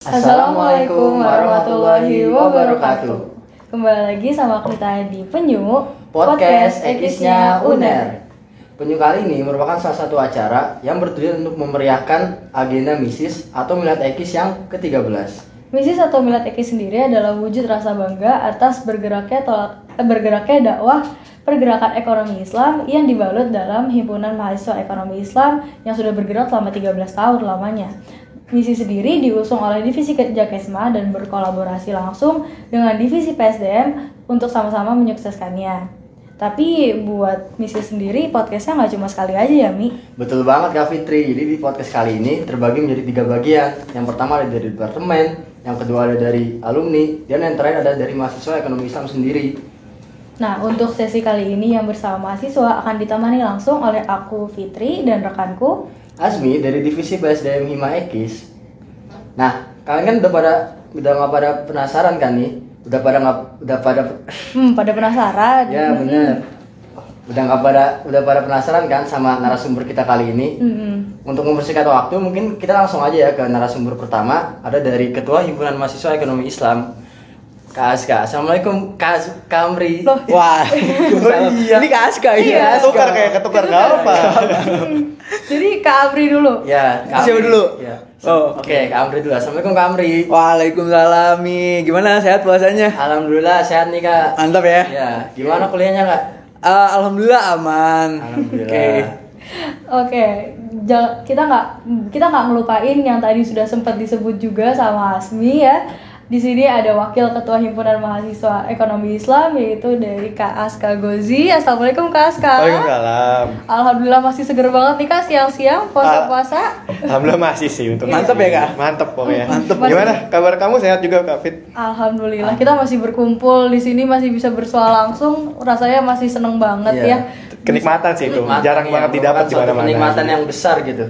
Assalamualaikum warahmatullahi wabarakatuh. Kembali lagi sama kita di Penyu Podcast Ekisnya UNER. Penyu kali ini merupakan salah satu acara yang bertujuan untuk memeriahkan agenda MISIS atau Milad Ekis yang ke-13. MISIS atau Milad Ekis sendiri adalah wujud rasa bangga atas bergeraknya dakwah pergerakan ekonomi Islam yang dibalut dalam Himpunan Mahasiswa Ekonomi Islam yang sudah bergerak selama 13 tahun lamanya. Misi sendiri diusung oleh Divisi Jakesma dan berkolaborasi langsung dengan Divisi PSDM untuk sama-sama menyukseskannya. Tapi buat misi sendiri podcastnya nggak cuma sekali aja ya, Mi? Betul banget Kak Fitri. Jadi di podcast kali ini terbagi menjadi 3 bagian. Yang pertama ada dari departemen, yang kedua ada dari alumni, dan yang terakhir ada dari mahasiswa ekonomi Islam sendiri. Nah, untuk sesi kali ini yang bersama mahasiswa akan ditemani langsung oleh aku Fitri dan rekanku Azmi dari Divisi PSDM Hima Ekis. Nah, kalian kan udah nggak pada penasaran kan nih? Udah pada penasaran. Ya bener. Udah pada penasaran kan sama narasumber kita kali ini? Untuk mempersingkat waktu, mungkin kita langsung aja ya ke narasumber pertama. Ada dari Ketua Himpunan Mahasiswa Ekonomi Islam, Kak Aska. Assalamualaikum Kak Amri. Wah, iya. Ini Kak Aska ya. Ketukar apa? Jadi Kak Amri dulu. Ya, Kak Siapa Amri. dulu? Ya. Oke. Kak Amri dulu. Assalamualaikum Kak Amri. Waalaikumsalam. Mi. Gimana sehat puasanya? Alhamdulillah sehat nih Kak. Mantap ya. Ya, gimana kuliahnya Kak? Alhamdulillah aman. Alhamdulillah. Oke, kita nggak ngelupain yang tadi sudah sempat disebut juga sama Asmi ya. Di sini ada Wakil Ketua Himpunan Mahasiswa Ekonomi Islam yaitu dari Kak Aska Gozi. Assalamualaikum Kak Aska. Waalaikumsalam. Alhamdulillah masih seger banget nih Kak siang-siang puasa-puasa. Alhamdulillah masih sih untuk Mantep ya, Kak? Mantep pokoknya. Mantep. Gimana kabar kamu, sehat juga Kak Fit? Alhamdulillah kita masih berkumpul di sini, masih bisa bersua langsung. Rasanya masih seneng banget Iya. ya. Kenikmatan sih itu. Kenikmatan, Jarang ya, banget didapat di merupakan suatu mana-mana. kenikmatan yang besar gitu.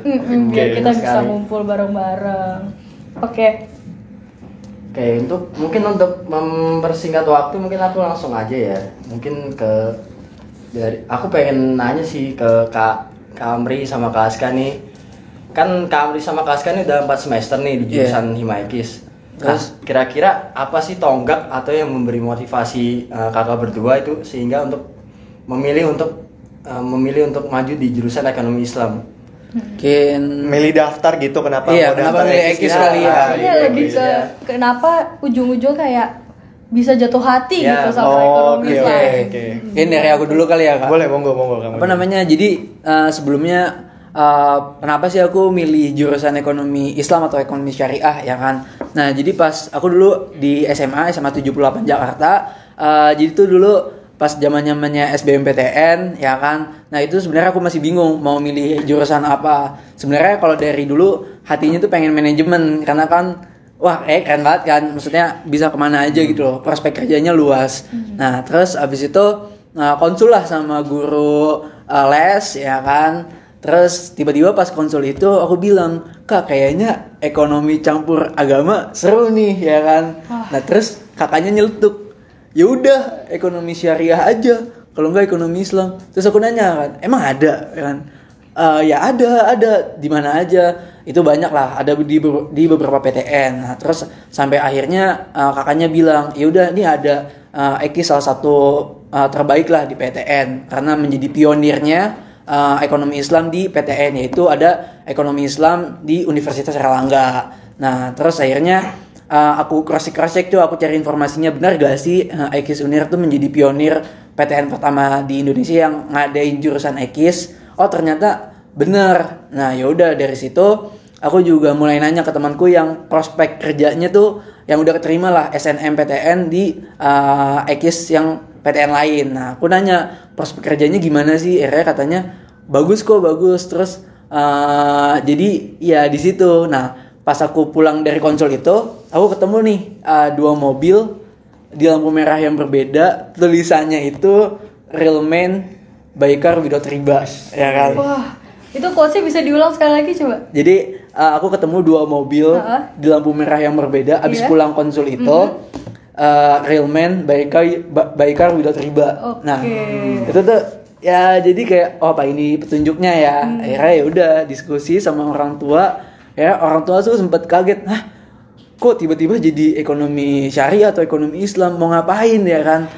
Biar kita benar bisa sekali. ngumpul bareng-bareng. Oke. Oke, untuk mempersingkat waktu mungkin aku langsung aja ya. Mungkin aku pengen nanya sih ke Kak Amri sama Kak Aska nih. Kan Kak Amri sama Kak Aska nih udah 4 semester nih di jurusan Hima Ekis. Terus kira-kira apa sih tonggak atau yang memberi motivasi kakak berdua itu sehingga untuk memilih untuk maju di jurusan ekonomi Islam? Mungkin Milih daftar gitu, kenapa? Iya, mau kenapa daftar milih Ekis Ekis ya? kali ya? Iya lebih ke kenapa ujung-ujung kayak bisa jatuh hati Ya, gitu sama ekonomi Islam. Oke. Mungkin dari aku dulu kali ya, Kak. Boleh, monggo kamu. Apa namanya? Jadi sebelumnya kenapa sih aku milih jurusan ekonomi Islam atau ekonomi syariah ya kan? Nah, jadi pas aku dulu di SMA 78 Jakarta, jadi tuh dulu pas zamannya SBMPTN ya kan. Nah, itu sebenarnya aku masih bingung mau milih jurusan apa. Sebenarnya kalau dari dulu hatinya tuh pengen manajemen karena kan wah keren banget kan. Maksudnya bisa kemana aja gitu loh. Prospek kerjanya luas. Nah, terus abis itu konsul lah sama guru les ya kan. Terus tiba-tiba pas konsul itu aku bilang, "Kak, kayaknya ekonomi campur agama seru nih," ya kan. Nah, terus kakaknya nyeletuk, "Ya udah, ekonomi syariah aja. Kalau enggak ekonomi Islam." Terus aku nanya kan, "Emang ada?" kan. Ya ada di mana aja. Itu banyak lah, ada di beberapa PTN. Nah, terus sampai akhirnya kakaknya bilang, "Ya udah, ini ada Ekis salah satu terbaik lah di PTN karena menjadi pionirnya ekonomi Islam di PTN, yaitu ada ekonomi Islam di Universitas Erlangga." Nah, terus akhirnya aku cross-check tuh, aku cari informasinya benar gak sih Ekis Unir tuh menjadi pionir PTN pertama di Indonesia yang ngadain jurusan Ekis. Oh, ternyata bener. Nah, ya udah dari situ aku juga mulai nanya ke temanku yang prospek kerjanya tuh yang udah keterima lah SNMPTN di Ekis yang PTN lain. Nah, aku nanya prospek kerjanya gimana sih? Akhirnya katanya bagus. Terus jadi ya di situ. Nah, pas aku pulang dari konsul itu, aku ketemu nih 2 mobil di lampu merah yang berbeda. Tulisannya itu Real Man Baikar Without Riba, ya kan? Wah, itu quotes-nya bisa diulang sekali lagi coba. Jadi aku ketemu 2 mobil di lampu merah yang berbeda. Abis pulang konsul itu, Real Man Baikar Without Riba. Nah, itu tuh ya jadi kayak apa ini petunjuknya ya. Akhirnya ya udah diskusi sama orang tua. Ya orang tua tuh sempat kaget, kok tiba-tiba jadi ekonomi syariah atau ekonomi Islam, mau ngapain ya kan.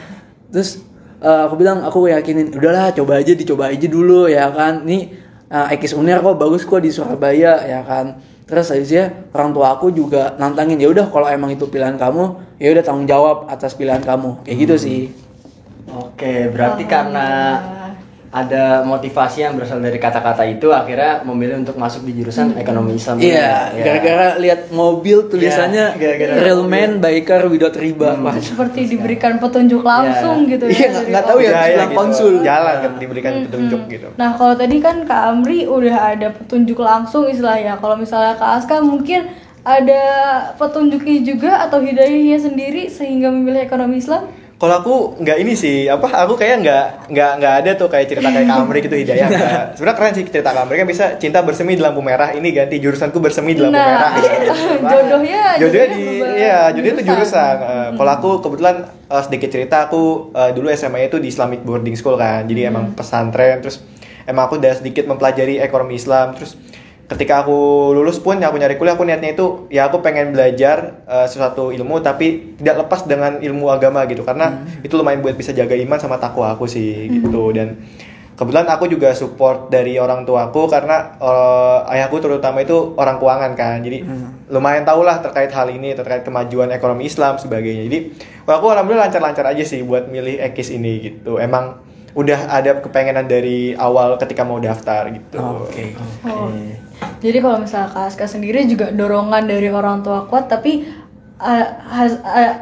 Terus aku bilang, aku yakinin udahlah dicoba aja dulu ya kan. Ini Ekis Uner kok bagus kok di Surabaya ya kan. Terus habisnya orang tua aku juga nantangin, ya udah kalau emang itu pilihan kamu, ya udah tanggung jawab atas pilihan kamu, kayak gitu sih. Oke, berarti karena ada motivasi yang berasal dari kata-kata itu akhirnya memilih untuk masuk di jurusan ekonomi Islam. Iya, gara-gara lihat mobil tulisannya real man biker without riba. Wah, Seperti diberikan petunjuk langsung gitu ya. Iya, dari nggak tahu ya, Allah. bilang konsul. Jalan kan diberikan petunjuk gitu. Nah kalau tadi kan Kak Amri udah ada petunjuk langsung istilahnya. Kalau misalnya Kak Aska mungkin ada petunjuknya juga atau hidayahnya sendiri sehingga memilih ekonomi Islam? Kalau aku nggak ini sih, aku kayak nggak ada tuh kayak cerita kayak Kak Amri gitu hidayah. Sebenarnya keren sih cerita Kak Amri, kan bisa cinta bersemi di lampu merah, ini ganti jurusanku bersemi di lampu merah. Jodohnya jodohnya itu jurusan. Kalau aku kebetulan sedikit cerita, aku dulu SMA itu di Islamic boarding school kan, jadi emang pesantren. Terus emang aku udah sedikit mempelajari ekonomi Islam. Terus ketika aku lulus pun, aku nyari kuliah, aku niatnya itu ya aku pengen belajar sesuatu ilmu tapi tidak lepas dengan ilmu agama gitu, karena itu lumayan buat bisa jaga iman sama takwa aku sih gitu. Dan kebetulan aku juga support dari orang tuaku karena ayahku terutama itu orang keuangan kan, jadi lumayan tahulah terkait hal ini, terkait kemajuan ekonomi Islam sebagainya. Jadi aku alhamdulillah lancar-lancar aja sih buat milih Ekis ini gitu. Emang udah ada kepengenan dari awal ketika mau daftar gitu. Oke. Oh. Jadi kalau misalnya Kak Aska sendiri juga dorongan dari orang tua kuat, tapi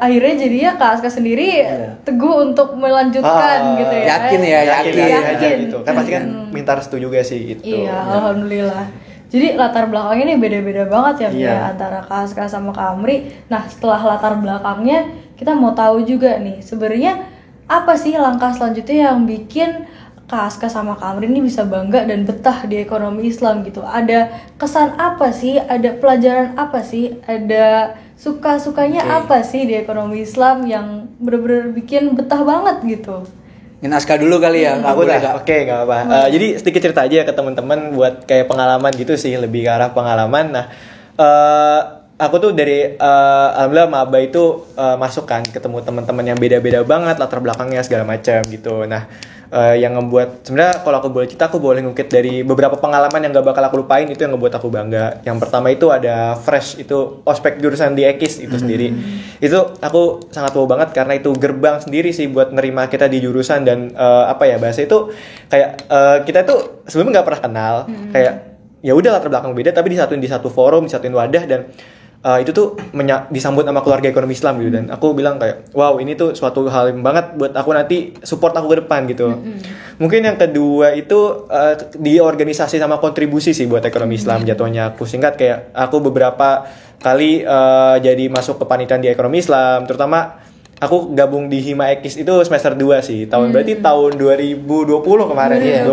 akhirnya jadinya Kak Aska sendiri teguh untuk melanjutkan gitu ya. Yakin aja gitu. Kan pasti kan minta restu juga sih gitu. Iya, alhamdulillah. Jadi latar belakangnya ini beda-beda banget ya antara Kak Aska sama Kak Amri. Nah, setelah latar belakangnya kita mau tahu juga nih sebenarnya apa sih langkah selanjutnya yang bikin Kak Aska sama Kak Amri ini bisa bangga dan betah di ekonomi Islam gitu? Ada kesan apa sih? Ada pelajaran apa sih? Ada suka-sukanya apa sih di ekonomi Islam yang bener-bener bikin betah banget gitu? Mungkin Aska dulu kali ya. Aku dah. Oke, nggak apa. Jadi sedikit cerita aja ke teman-teman buat kayak pengalaman gitu sih, lebih ke arah pengalaman. Nah, aku tuh dari alhamdulillah maba itu masuk kan, ketemu teman-teman yang beda-beda banget latar belakangnya segala macam gitu. Nah, yang ngebuat sebenarnya kalau aku boleh cerita, aku boleh ngungkit dari beberapa pengalaman yang gak bakal aku lupain, itu yang ngebuat aku bangga. Yang pertama itu ada fresh, itu ospek jurusan di Ekis itu sendiri. Itu aku sangat wow banget karena itu gerbang sendiri sih buat nerima kita di jurusan. Dan bahasa itu kayak kita tuh sebelumnya nggak pernah kenal, kayak ya udah latar belakang beda tapi disatuin di satu forum, disatuin wadah. Dan itu tuh disambut sama keluarga ekonomi Islam gitu. Dan aku bilang kayak wow, ini tuh suatu hal yang banget buat aku nanti support aku ke depan gitu. Mungkin yang kedua itu di organisasi sama kontribusi sih buat ekonomi Islam jatuhnya. Aku singkat kayak aku beberapa kali jadi masuk ke panitiaan di ekonomi Islam, terutama aku gabung di Hima Ekis itu semester 2 sih. Berarti tahun 2020 kemarin ya, 20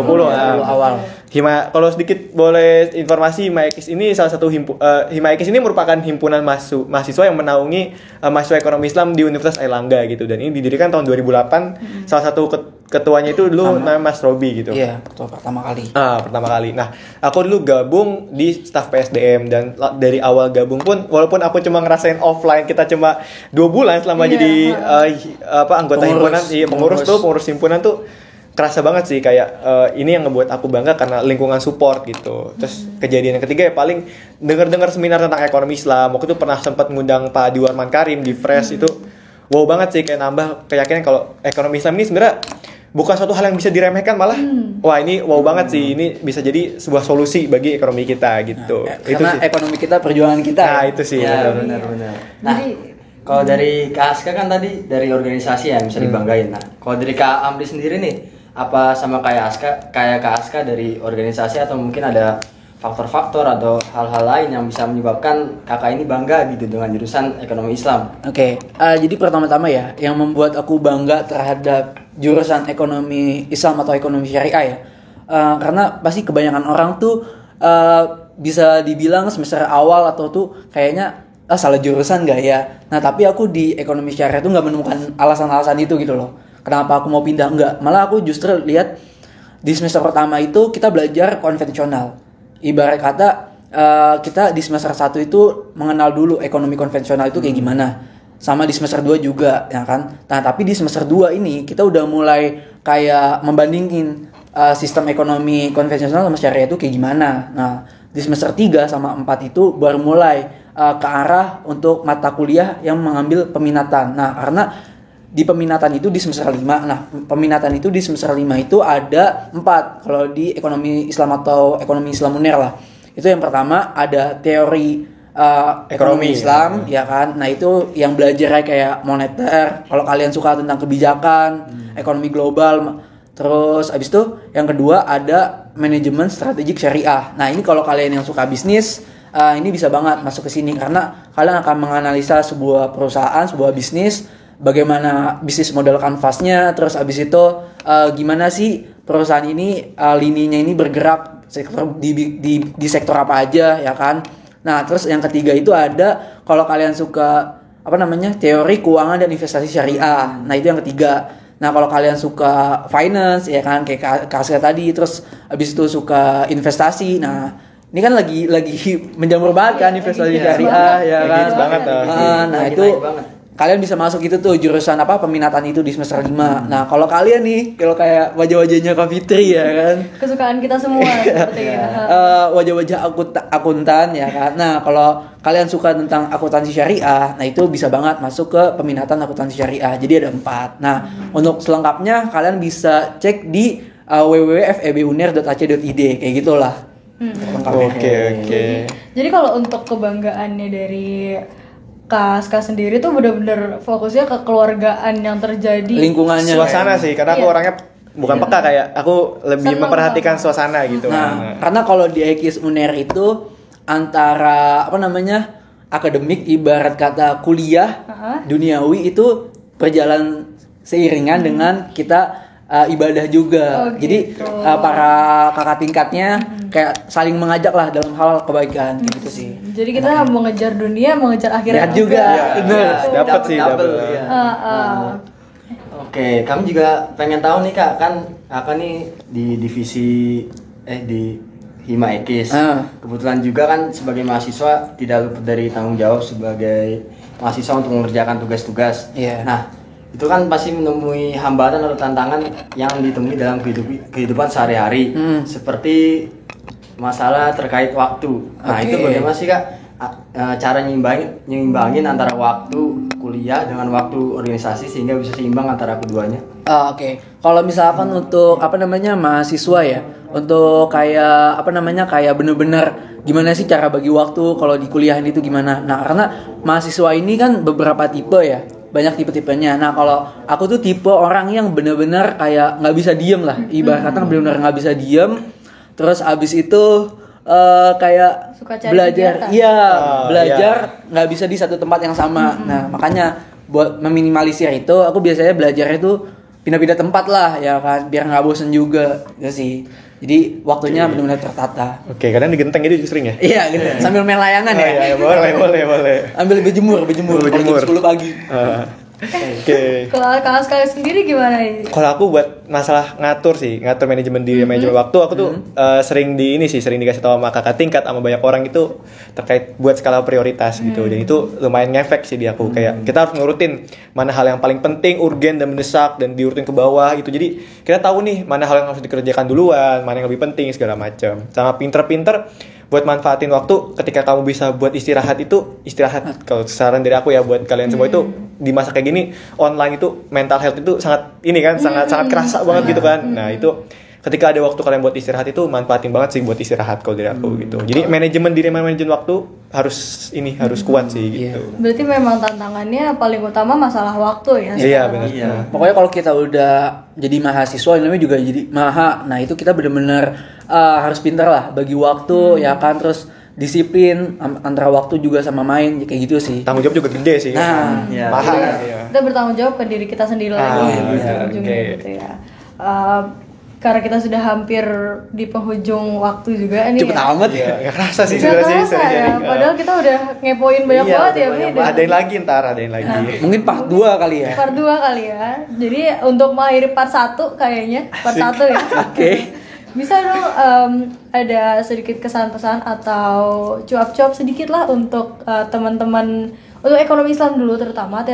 awal. Hima, kalau sedikit boleh informasi, Hima Ekis ini salah satu Hima Ekis ini merupakan himpunan mahasiswa yang menaungi mahasiswa ekonomi Islam di Universitas Airlangga gitu. Dan ini didirikan tahun 2008. Salah satu ketuanya itu dulu namanya Mas Robi gitu. Iya, ketua pertama kali. Pertama kali. Nah, aku dulu gabung di staf PSDM, dan dari awal gabung pun walaupun aku cuma ngerasain offline, kita cuma 2 bulan selama jadi anggota himpunan, pengurus himpunan tuh kerasa banget sih kayak ini yang ngebuat aku bangga karena lingkungan support gitu. Terus kejadian yang ketiga ya paling dengar seminar tentang ekonomi Islam. Waktu itu pernah sempat ngundang Pak Diwarman Karim di Fresh. Itu wow banget sih, kayak nambah keyakinan kalau ekonomi Islam ini sebenarnya bukan suatu hal yang bisa diremehkan, malah wah ini wow banget sih, ini bisa jadi sebuah solusi bagi ekonomi kita gitu. Itu Karena sih. ekonomi kita perjuangan kita. Nah, itu sih. Ya, benar. Nah, kalau dari Kak Aska kan tadi dari organisasi yang bisa dibanggain. Nah, kalau dari Kak Amri sendiri nih, apa sama kayak Kak Aska dari organisasi, atau mungkin ada faktor-faktor atau hal-hal lain yang bisa menyebabkan kakak ini bangga gitu dengan jurusan ekonomi Islam? Oke, jadi pertama-tama ya, yang membuat aku bangga terhadap jurusan ekonomi Islam atau ekonomi syariah ya, karena pasti kebanyakan orang tuh bisa dibilang semester awal atau tuh kayaknya salah jurusan gak ya. Nah tapi aku di ekonomi syariah tuh nggak menemukan alasan-alasan itu gitu loh. Kenapa aku mau pindah, enggak? Malah aku justru lihat di semester pertama itu kita belajar konvensional. Ibarat kata kita di semester 1 itu mengenal dulu ekonomi konvensional itu kayak gimana. Sama di semester 2 juga, ya kan? Nah, tapi di semester 2 ini kita udah mulai kayak membandingin sistem ekonomi konvensional sama syariah itu kayak gimana. Nah, di semester 3 sama 4 itu baru mulai ke arah untuk mata kuliah yang mengambil peminatan. Nah, karena di peminatan itu di semester 5. Nah, peminatan itu di semester 5 itu ada 4 kalau di ekonomi Islam atau ekonomi Islam UNER lah. Itu yang pertama ada teori ekonomi Islam, ya kan. Nah, itu yang belajarnya kayak moneter. Kalau kalian suka tentang kebijakan, ekonomi global. Terus abis itu yang kedua ada manajemen strategik syariah. Nah, ini kalau kalian yang suka bisnis, ini bisa banget masuk ke sini karena kalian akan menganalisa sebuah perusahaan, sebuah bisnis, bagaimana bisnis model kanvasnya, terus abis itu gimana sih perusahaan ini lininya ini bergerak di sektor apa aja, ya kan. Nah, terus yang ketiga itu ada kalau kalian suka teori keuangan dan investasi syariah. Nah, itu yang ketiga. Nah, kalau kalian suka finance, ya kan, kayak Kasih tadi, terus habis itu suka investasi. Nah, ini kan lagi menjamur banget kan investasi syariah, ya kan. Banget. Nah, itu kalian bisa masuk itu tuh jurusan peminatan itu di semester 5. Nah, kalau kalian nih, kalau kayak wajah-wajahnya Kak Fitri, ya kan. Kesukaan kita semua seperti ya. Wajah-wajah akuntan, ya kan. Nah, kalau kalian suka tentang akuntansi syariah, nah itu bisa banget masuk ke peminatan akuntansi syariah. Jadi ada 4. Nah, untuk selengkapnya kalian bisa cek di www.febuner.ac.id kayak gitulah. Oke. Jadi kalau untuk kebanggaannya dari Kak sendiri tuh bener-bener fokusnya ke keluargaan yang terjadi, lingkungannya, suasana sih, karena aku orangnya bukan peka, kayak aku lebih memperhatikan suasana gitu. Nah, karena kalau di Ekis UNER itu antara akademik ibarat kata kuliah duniawi itu berjalan seiringan dengan kita ibadah juga. Jadi para kakak tingkatnya kayak saling mengajak lah dalam hal kebaikan gitu sih. Jadi kita mau ngejar dunia, mau ngejar akhirat juga. Dapat sih. Oke, kami juga pengen tahu nih Kak, kan Kakak nih di divisi di Hima Ekis. Kebetulan juga kan sebagai mahasiswa tidak luput dari tanggung jawab sebagai mahasiswa untuk mengerjakan tugas-tugas. Nah, itu kan pasti menemui hambatan atau tantangan yang ditemui dalam kehidupan sehari-hari, seperti masalah terkait waktu. Nah, itu bagaimana sih Kak cara nyimbangin antara waktu kuliah dengan waktu organisasi sehingga bisa seimbang antara keduanya? Kalau misalkan untuk mahasiswa ya, untuk kayak kayak bener-bener gimana sih cara bagi waktu kalau di kuliahan itu gimana? Nah, karena mahasiswa ini kan beberapa tipe ya, banyak tipe-tipenya. Nah, kalau aku tuh tipe orang yang bener-bener kayak nggak bisa diem lah, ibarat kata bener-bener nggak bisa diem. Terus abis itu kayak suka cari belajar, kegiatan. belajar nggak bisa di satu tempat yang sama. Nah, makanya buat meminimalisir itu, aku biasanya belajarnya tuh pindah-pindah tempat lah, ya kan, biar nggak bosen juga, gitu sih. Jadi waktunya benar-benar tertata. Oke, kadang di Genteng itu sering ya? Iya, gitu. Sambil main layangan ya. Boleh. Ambil berjemur kalau jam 10 pagi. Oke. Kalau sekali sendiri gimana nih? Kalau aku buat masalah ngatur manajemen diri, manajemen waktu, aku tuh sering dikasih tahu sama kakak tingkat sama banyak orang itu terkait buat skala prioritas gitu. Dan itu lumayan ngefek sih di aku, kayak kita harus ngurutin mana hal yang paling penting, urgen dan mendesak, dan diurutin ke bawah gitu. Jadi kita tahu nih mana hal yang harus dikerjakan duluan, mana yang lebih penting segala macam. Sama pinter-pinter buat manfaatin waktu ketika kamu bisa buat istirahat. Kalau saran dari aku ya buat kalian semua itu di masa kayak gini online itu mental health itu sangat sangat kerasa banget gitu kan. Nah, itu ketika ada waktu kalian buat istirahat itu manfaatin banget sih buat istirahat kalau dari aku gitu. Jadi manajemen waktu harus kuat sih gitu. Berarti memang tantangannya paling utama masalah waktu ya. Iya, benar. Iya. Pokoknya kalau kita udah jadi mahasiswa, namanya juga jadi maha. Nah, itu kita benar-benar harus pintar lah bagi waktu, ya kan, terus disiplin antara waktu juga sama main, kayak gitu sih. Tanggung jawab juga gede sih. Nah, mahal. Kita bertanggung jawab ke diri kita sendiri lagi ujungnya gitu ya. Karena kita sudah hampir di penghujung waktu juga nih. Cepet amat ya. Gak kerasa sih sebenarnya sih. Padahal kita udah ngepoin banyak banget ya. Adain lagi ntar. Mungkin part 2 kali ya. Part 2 kali ya. Jadi untuk mengakhiri part 1 kayaknya. Part 1 ya. Oke. Bisa dong ada sedikit kesan-pesan atau cuap-cuap sedikit lah untuk teman-teman, untuk ekonomi Islam dulu terutama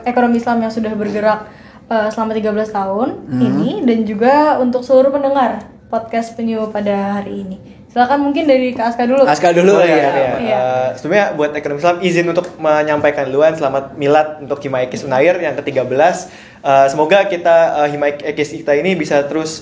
ekonomi Islam yang sudah bergerak selama 13 tahun ini, dan juga untuk seluruh pendengar podcast Penyu pada hari ini. Silakan mungkin dari Kak Aska dulu. Aska dulu Boleh, ya. Iya. Sebenarnya buat ekonomi Islam izin untuk menyampaikan duluan selamat milad untuk Hima Ekis Unair yang ke-13. Semoga kita Hima Ekis kita ini bisa terus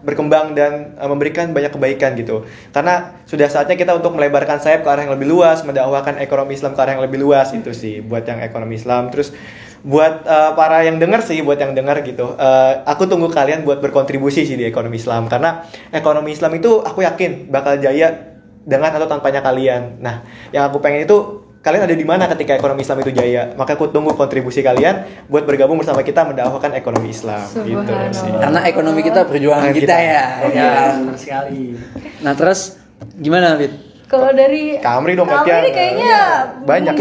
berkembang dan memberikan banyak kebaikan gitu. Karena sudah saatnya kita untuk melebarkan sayap ke arah yang lebih luas, mendakwahkan ekonomi Islam ke arah yang lebih luas. Itu sih buat yang ekonomi Islam. Terus buat para yang dengar sih, buat yang dengar gitu, aku tunggu kalian buat berkontribusi sih di ekonomi Islam, karena ekonomi Islam itu aku yakin bakal jaya dengan atau tanpanya kalian. Nah, yang aku pengen itu kalian ada di mana ketika ekonomi Islam itu jaya. Maka aku tunggu kontribusi kalian buat bergabung bersama kita mendakwahkan ekonomi Islam. Gitu Subhanallah. sih. Karena ekonomi kita perjuangan Kita. kita ya. Ya, benar sekali. Nah terus gimana Fit? Kalau dari Kamri dong, Kamri Kak. ini kayaknya Banyak,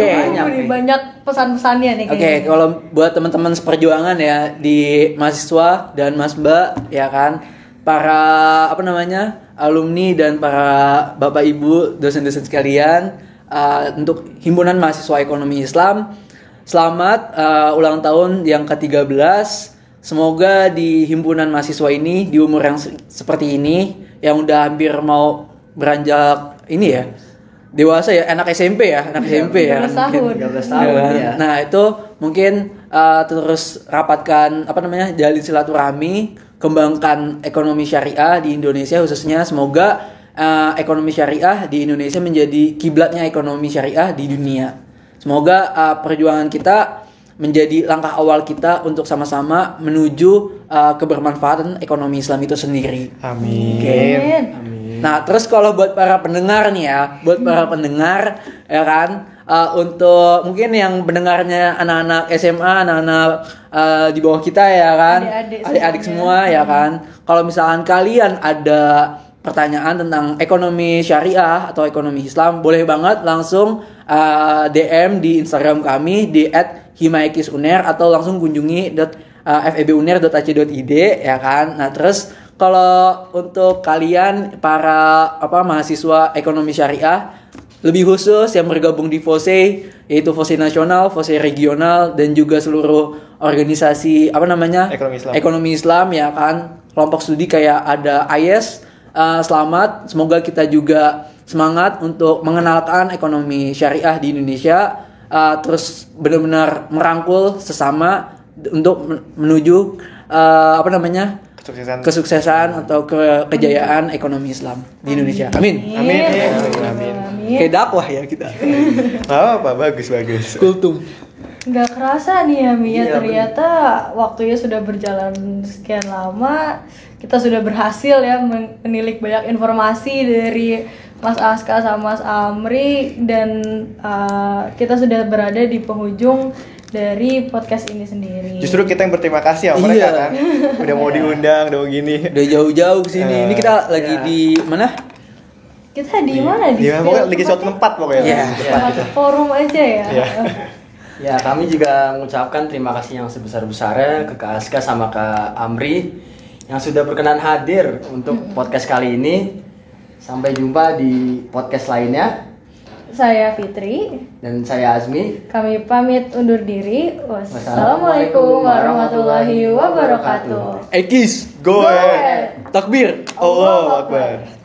banyak pesan-pesannya nih Oke, kayaknya. kalau buat teman-teman seperjuangan ya di mahasiswa dan Mas Mbak ya kan, para alumni dan para Bapak Ibu dosen-dosen sekalian, untuk Himpunan Mahasiswa Ekonomi Islam, selamat ulang tahun yang ke-13. Semoga di himpunan mahasiswa ini di umur yang seperti ini, yang udah hampir mau beranjak ini ya, dewasa ya, anak SMP ya, 13 tahun. 13 tahun ya. Nah itu mungkin terus rapatkan jalin silaturahmi, kembangkan ekonomi syariah di Indonesia khususnya. Semoga ekonomi syariah di Indonesia menjadi kiblatnya ekonomi syariah di dunia. Semoga perjuangan kita menjadi langkah awal kita untuk sama-sama menuju kebermanfaatan ekonomi Islam itu sendiri. Amin. Amin. Nah, terus kalau buat para pendengar nih ya, ya kan, untuk mungkin yang pendengarnya anak-anak SMA, anak-anak di bawah kita ya kan, adik-adik semua ya kan. Kalau misalkan kalian ada pertanyaan tentang ekonomi syariah atau ekonomi Islam, boleh banget langsung DM di Instagram kami di @himaekisunair atau langsung kunjungi febunair.ac.id ya kan. Nah, terus kalau untuk kalian para mahasiswa ekonomi syariah, lebih khusus yang bergabung di FOSE, yaitu FOSE nasional, FOSE regional, dan juga seluruh organisasi ekonomi Islam ya kan, kelompok studi kayak ada IS, selamat. Semoga kita juga semangat untuk mengenalkan ekonomi syariah di Indonesia, terus benar-benar merangkul sesama untuk menuju kesuksesan atau kejayaan ekonomi Islam di Indonesia. Amin. Amin. Kayak dakwah ya kita. Apa bagus. Kultum. Nggak kerasa nih ya Mia, Iya, ternyata waktunya sudah berjalan sekian lama. Kita sudah berhasil ya menilik banyak informasi dari Mas Aska sama Mas Amri, dan kita sudah berada di penghujung dari podcast ini sendiri. Justru kita yang berterima kasih sama mereka kan. Udah mau diundang, udah mau gini. Udah jauh-jauh kesini. Ini kita lagi di mana? Kita di mana? Di Pokoknya lagi suatu tempat pokoknya. Iya. tempat forum aja ya. Iya. Ya, kami juga mengucapkan terima kasih yang sebesar-besarnya ke Kak Aska sama Kak Amri yang sudah berkenan hadir untuk podcast kali ini. Sampai jumpa di podcast lainnya. Saya Fitri Dan saya Azmi. Kami pamit undur diri. Wassalamualaikum warahmatullahi wabarakatuh. Ekis. Go ahead. Takbir. Allahu Akbar.